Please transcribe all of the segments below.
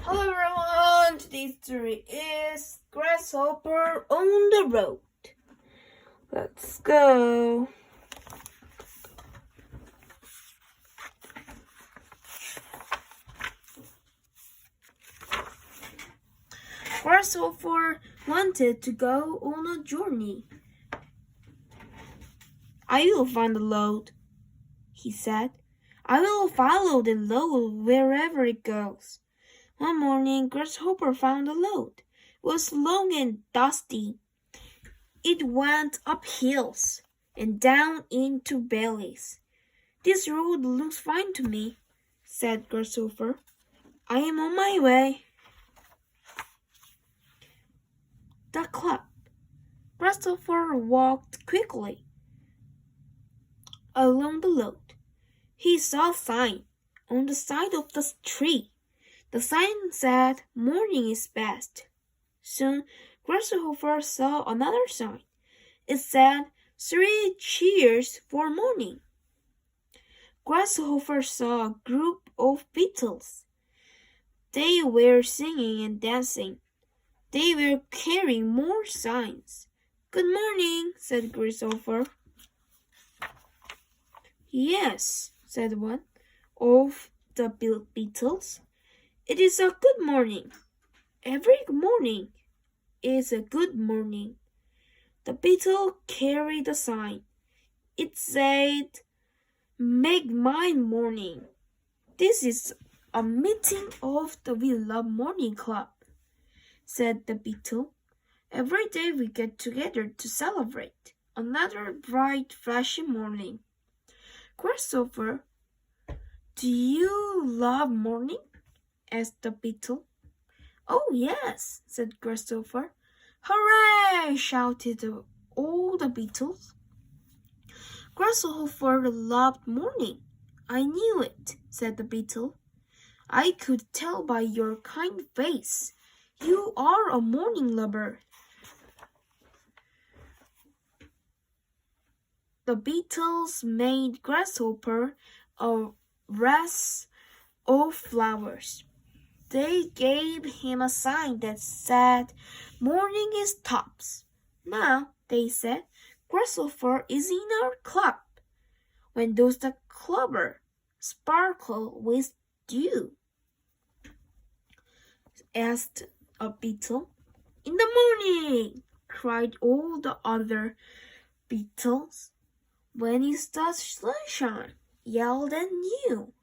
Hello everyone, today's story is Grasshopper on the Road. Let's go. Grasshopper wanted to go on a journey. I will find the load, he said. I will follow the load wherever it goes. One morning, Grasshopper found the load. It was long and dusty. It went up hills and down into valleys. This road looks fine to me, said Grasshopper. I am on my way. The club. Grasshopper walked quickly along the road. He saw a sign on the side of the tree. The sign said, "Morning is best." Soon, Grasshopper saw another sign. It said, "Three cheers for morning." Grasshopper saw a group of beetles. They were singing and dancing. They were carrying more signs. "Good morning," said Grasshopper. "Yes," said one of the beetles. "It is a good morning. Every morning is a good morning." The beetle carried a sign. It said, "Make mine morning." "This is a meeting of the We Love Morning Club," said the beetle. "Every day we get together to celebrate another bright, flashy morning." "Grasshopper, do you love morning?" asked the beetle. "Oh, yes," said Grasshopper. "Hooray!" shouted all the beetles. Grasshopper loved morning. "I knew it," said the beetle. "I could tell by your kind face. You are a morning lover." The beetles made Grasshopper a wreath of flowers. They gave him a sign that said, "Morning is tops." "Now," they said, "Grasshopper is in our club." "When does the clover sparkle with dew?" asked a beetle. "In the morning," cried all the other beetles. "When is the sunshine yellow and new?"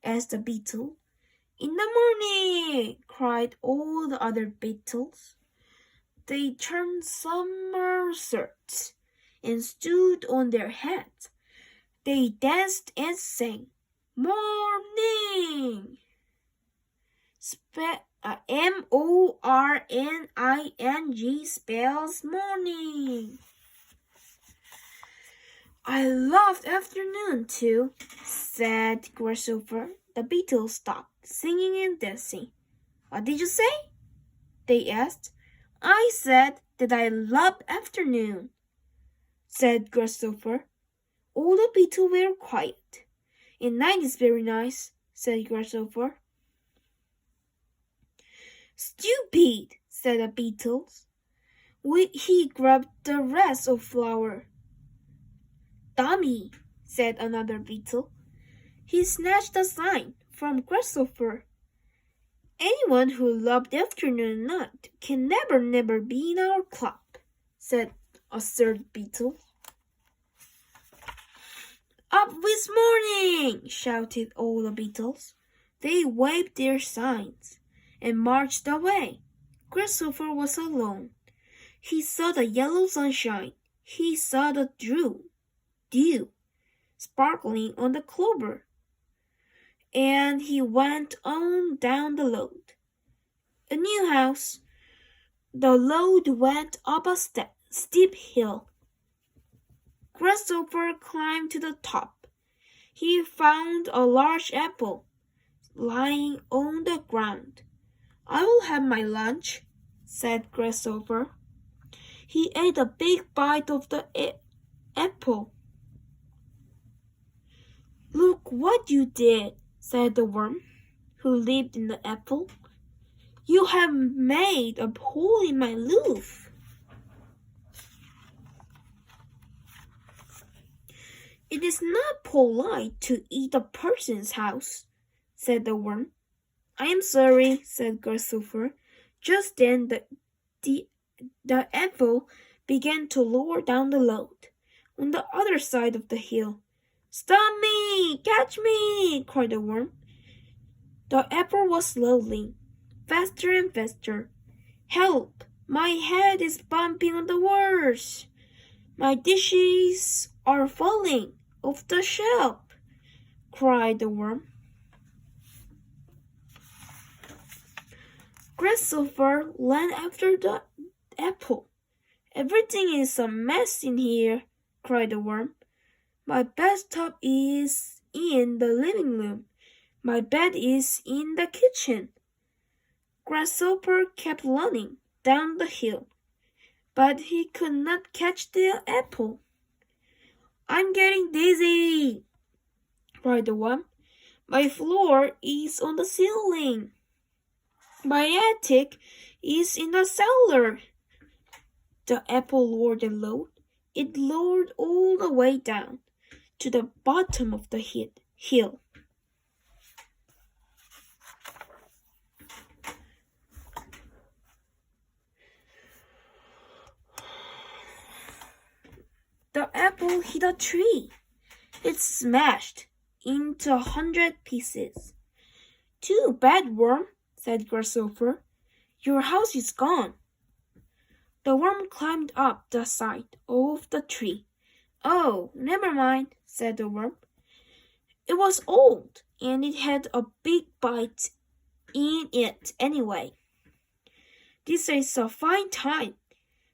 asked the beetle. "In the morning," cried all the other beetles. They turned somersaults and stood on their heads. They danced and sang, "Morning!" M-O-R-N-I-N-G spells morning. "I loved afternoon too," said Grasshopper. The beetles stopped singing and dancing. "What did you say?" they asked. "I said that I loved afternoon," said Grasshopper. All the beetles were quiet. "And night is very nice," said Grasshopper. "Stupid," said the beetles. He grabbed the wreath of flower. "Dummy," said another beetle. He snatched a sign from Grasshopper. "Anyone who loved afternoon and night can never be in our club," said a third beetle. "Up with morning!" shouted all the beetles. They waved their signs and marched away. Grasshopper was alone. He saw the yellow sunshine. He saw the dew sparkling on the clover. And he went on down the road. A new house. The road went up a steep hill. Grasshopper climbed to the top. He found a large apple lying on the ground. "I will have my lunch," said Grasshopper. He ate a big bite of the apple. "Look what you did," said the worm. who lived in the apple. You have made a hole in my roof. It is not polite to eat a person's house, said the worm. I am sorry, said Grasshopper. Just then the apple began to lower down the road on the other side of the hill. Stop me! Catch me! cried the worm. The apple was rolling faster and faster. Help! My head is bumping on the walls. My dishes are falling off the shelf, cried the worm. Grasshopper ran after the apple. Everything is a mess in here, cried the worm. My bathtub is in the living room. My bed is in the kitchen. Grasshopper kept running down the hill, but he could not catch the apple. I'm getting dizzy, cried the worm. My floor is on the ceiling. My attic is in the cellar. The apple lowered and lowered. It lowered all the way down to the bottom of the hill. The apple hit a tree. It smashed into 100 pieces. Too bad, worm, said Grasshopper. Your house is gone. The worm climbed up the side of the tree. Oh, never mind, said the worm. It was old, and it had a big bite in it anyway. This is a fine time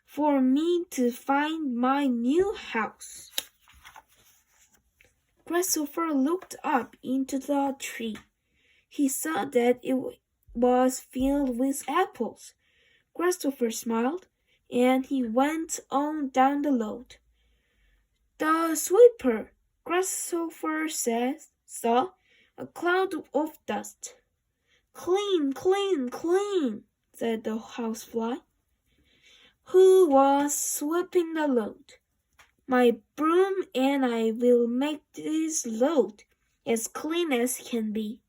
for me to find my new house. Grasshopper looked up into the tree. He saw that it was filled with apples. Grasshopper smiled, and he went on down the road. The sweeper, Grasshopper saw a cloud of dust. Clean, clean, clean, said the housefly, who was sweeping the road. My broom and I will make this road as clean as can be.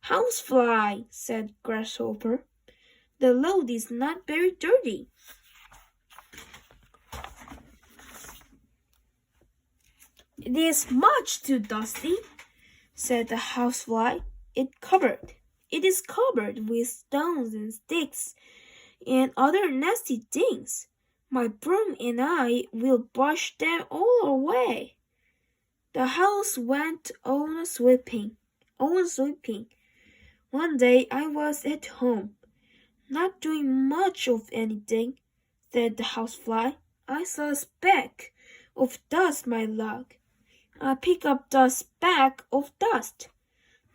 Housefly, said Grasshopper, the road is not very dirty. It is much too dusty, said the housefly. It is covered with stones and sticks and other nasty things. My broom and I will brush them all away. The house went on sweeping. One day I was at home, not doing much of anything, said the housefly. I saw a speck of dust my log. I picked up the speck of dust.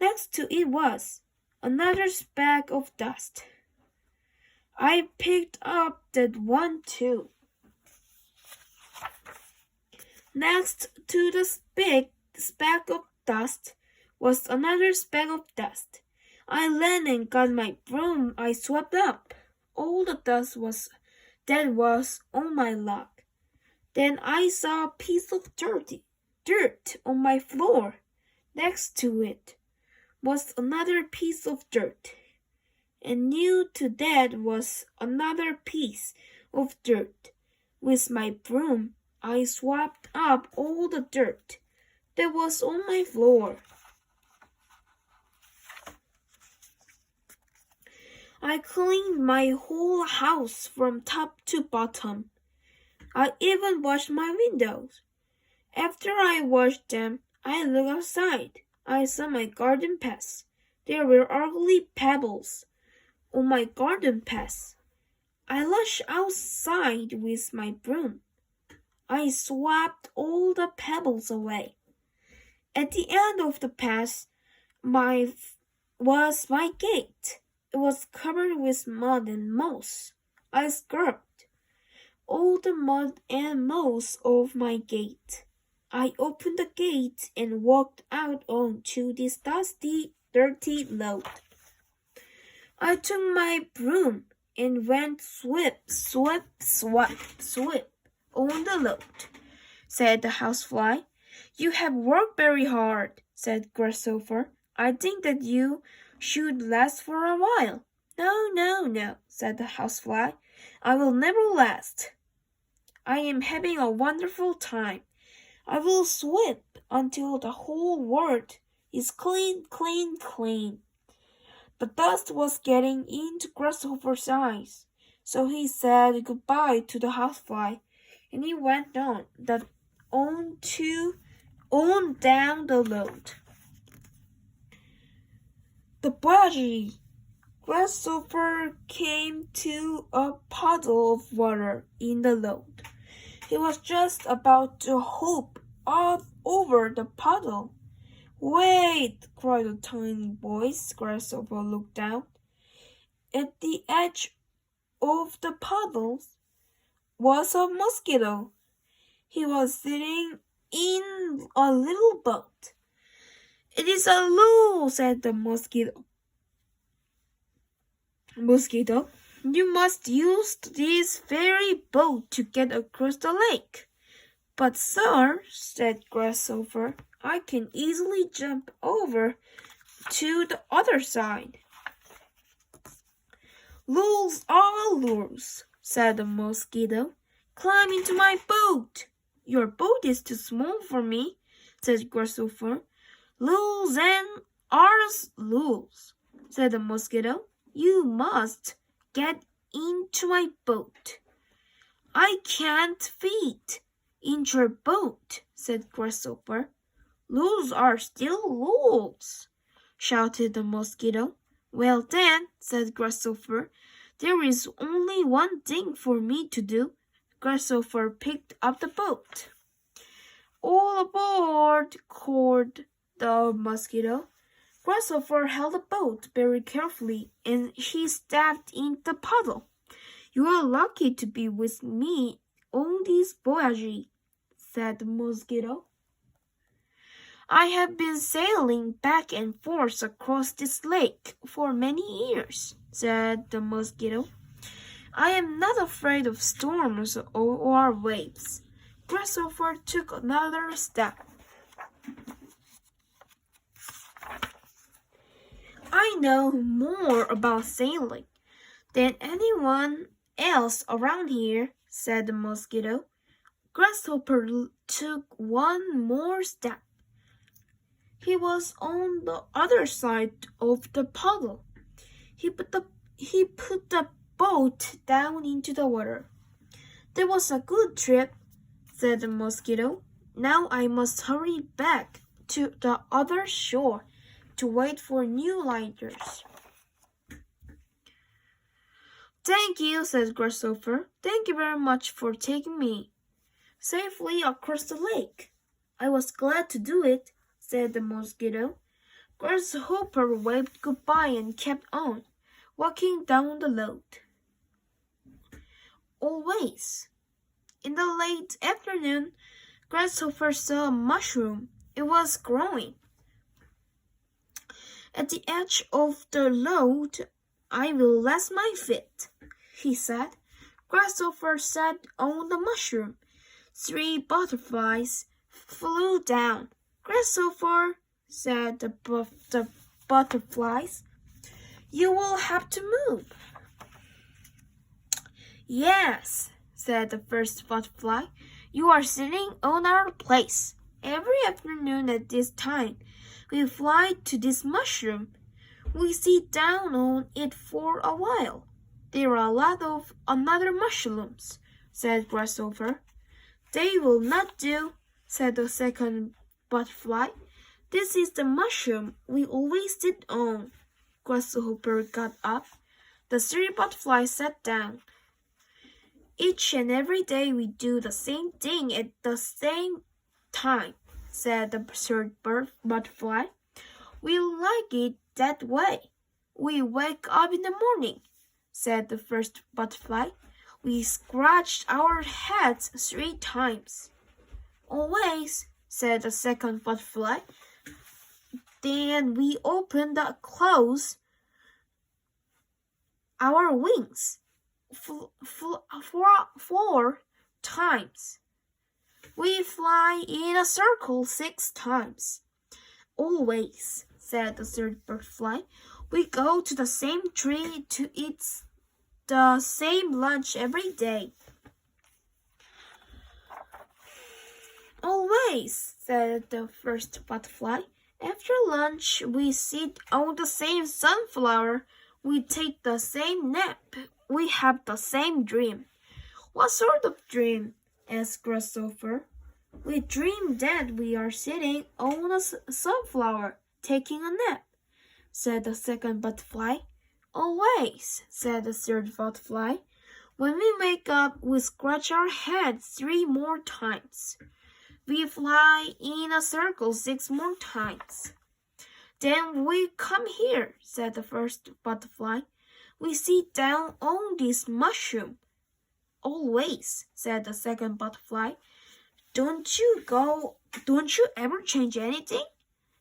Next to it was another speck of dust. I picked up that one too. Next to the speck of dust was another speck of dust. I ran and got my broom. I swept up all the dust that was on my log. Then I saw a piece of dirt on my floor. Next to it was another piece of dirt, and new to that was another piece of dirt. With my broom, I swept up all the dirt that was on my floor. I cleaned my whole house from top to bottom. I even washed my windows. After I washed them, I looked outside. I saw my garden paths. There were ugly pebbles on my garden path. I rushed outside with my broom. I swept all the pebbles away. At the end of the path was my gate. It was covered with mud and moss. I scrubbed all the mud and moss off my gate. I opened the gate and walked out onto this dusty, dirty road. I took my broom and went swip, swip, swap, swip on the load, said the housefly. You have worked very hard, said Grasshopper. I think that you should last for a while. No, no, no, said the housefly. I will never last. I am having a wonderful time. I will sweep until the whole world is clean, clean, clean. The dust was getting into Grasshopper's eyes, so he said goodbye to the housefly, and he went on down the road. The buggy Grasshopper came to a puddle of water in the road. He was just about to hop up over the puddle. Wait! Cried a tiny voice. Grasshopper looked down. At the edge of the puddle was a mosquito. He was sitting in a little boat. It is a lure, said the mosquito. Mosquito, you must use this ferry boat to get across the lake. But, sir, said Grasshopper, I can easily jump over to the other side. Rules are rules, said the mosquito. Climb into my boat. Your boat is too small for me, said Grasshopper. Rules and ours rules, said the mosquito. You must get into my boat. I can't fit in your boat, said Grasshopper. Rules are still rules, shouted the mosquito. Well then, said Grasshopper, there is only one thing for me to do. Grasshopper picked up the boat. All aboard, called the mosquito. Grasshopper held the boat very carefully, and he stepped in the puddle. You are lucky to be with me on this voyage, said the mosquito. I have been sailing back and forth across this lake for many years, said the mosquito. I am not afraid of storms or waves. Grasshopper took another step. I know more about sailing than anyone else around here, said the mosquito. Grasshopper took one more step. He was on the other side of the puddle. He put the boat down into the water. That was a good trip, said the mosquito. Now I must hurry back to the other shore to wait for new lighters. Thank you, said Grasshopper. Thank you very much for taking me safely across the lake. I was glad to do it, said the mosquito. Grasshopper waved goodbye and kept on, walking down the road. Always. In the late afternoon, Grasshopper saw a mushroom. It was growing. At the edge of the road, I will rest my feet, he said. Grasshopper sat on the mushroom. 3 butterflies flew down. Grasshopper, said the butterflies, you will have to move. Yes, said the first butterfly, you are sitting on our place. Every afternoon at this time, we fly to this mushroom. We sit down on it for a while. There are a lot of other mushrooms, said Grasshopper. They will not do, said the second butterfly. This is the mushroom we always sit on. Grasshopper got up. The 3 butterflies sat down. Each and every day we do the same thing at the same time, said the third butterfly. We like it that way. We wake up in the morning, said the first butterfly. We scratch our heads 3 times. Always, said the second butterfly. Then we open the clothes our wings 4 times. We fly in a circle 6 times. Always, said the third butterfly. We go to the same tree to eat the same lunch every day. Always, said the first butterfly. After lunch, we sit on the same sunflower. We take the same nap. We have the same dream. What sort of dream? Asked Grasshopper. We dream that we are sitting on a sunflower, taking a nap, said the second butterfly. Always, said the third butterfly. When we wake up, we scratch our heads 3 more times. We fly in a circle 6 more times. Then we come here, said the first butterfly. We sit down on this mushroom. Always, said the second butterfly. Don't you ever change anything?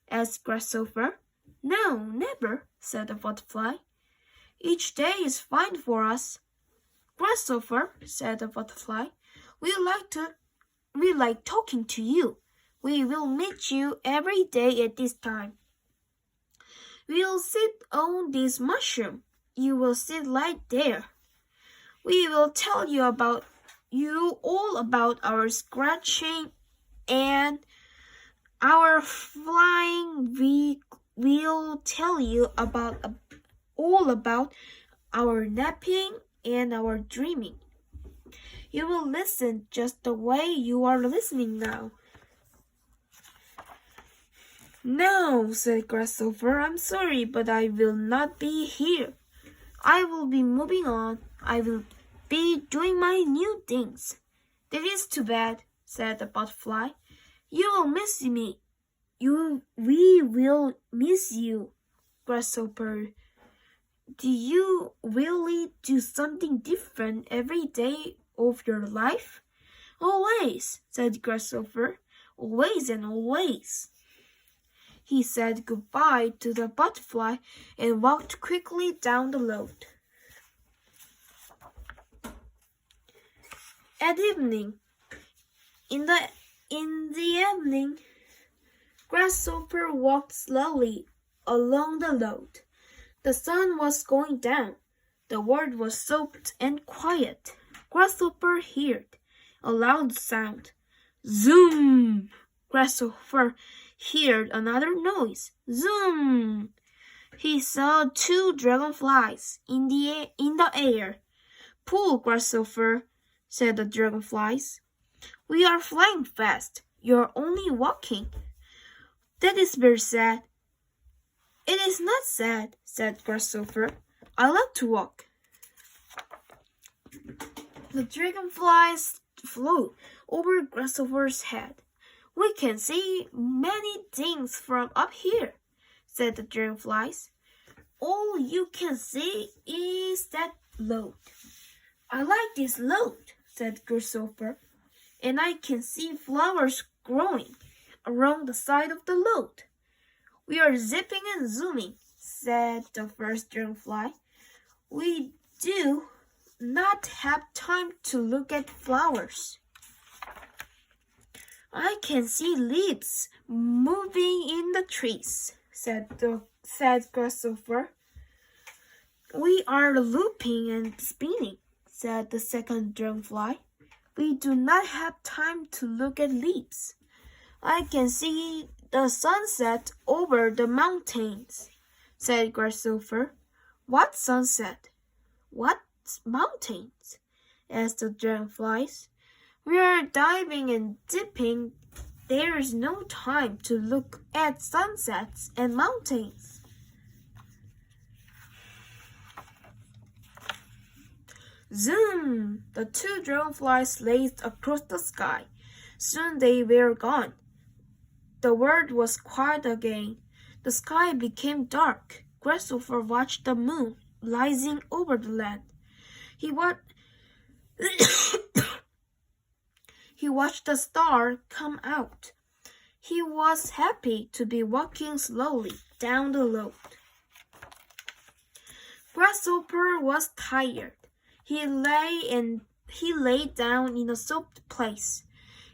Asked Grasshopper. No, never, said the butterfly. Each day is fine for us. Grasshopper, said the butterfly, we like talking to you. We will meet you every day at this time. We'll sit on this mushroom. You will sit right there. We will tell you all about our scratching and our flying. We'll tell you all about our napping and our dreaming. You will listen just the way you are listening now. No, said Grasshopper, I'm sorry, but I will not be here. I will be moving on. I will be doing my new things. That is too bad, said the butterfly. You will miss me. We will miss you, Grasshopper. Do you really do something different every day of your life? Always, said Grasshopper. Always and always. He said goodbye to the butterfly and walked quickly down the road. At evening, in the evening, Grasshopper walked slowly along the road. The sun was going down. The world was soft and quiet. Grasshopper heard a loud sound. Zoom! Grasshopper heard another noise. Zoom! He saw 2 dragonflies in the air. Pull, Grasshopper, said the dragonflies. We are flying fast. You're only walking. That is very sad. It is not sad, said Grasshopper. I like to walk. The dragonflies flew over Grasshopper's head. We can see many things from up here, said the dragonflies. All you can see is that road. I like this road, said Grasshopper, and I can see flowers growing along the side of the road. We are zipping and zooming, said the first dragonfly. We do not have time to look at flowers. I can see leaves moving in the trees, said Grasshopper. We are looping and spinning, said the second dragonfly. We do not have time to look at leaves. I can see the sunset over the mountains, said Grasshopper. What sunset? What mountains? Asked the dragonflies. We are diving and dipping. There is no time to look at sunsets and mountains. Zoom! The 2 dragonflies raced across the sky. Soon they were gone. The world was quiet again. The sky became dark. Grasshopper watched the moon rising over the land. He watched the star come out. He was happy to be walking slowly down the road. Grasshopper was tired. He lay down in a soft place.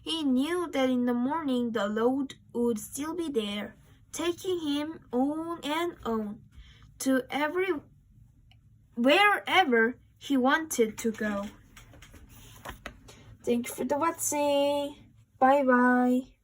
He knew that in the morning the road would still be there, taking him on and on to wherever he wanted to go. Thank you for the watching. Bye bye.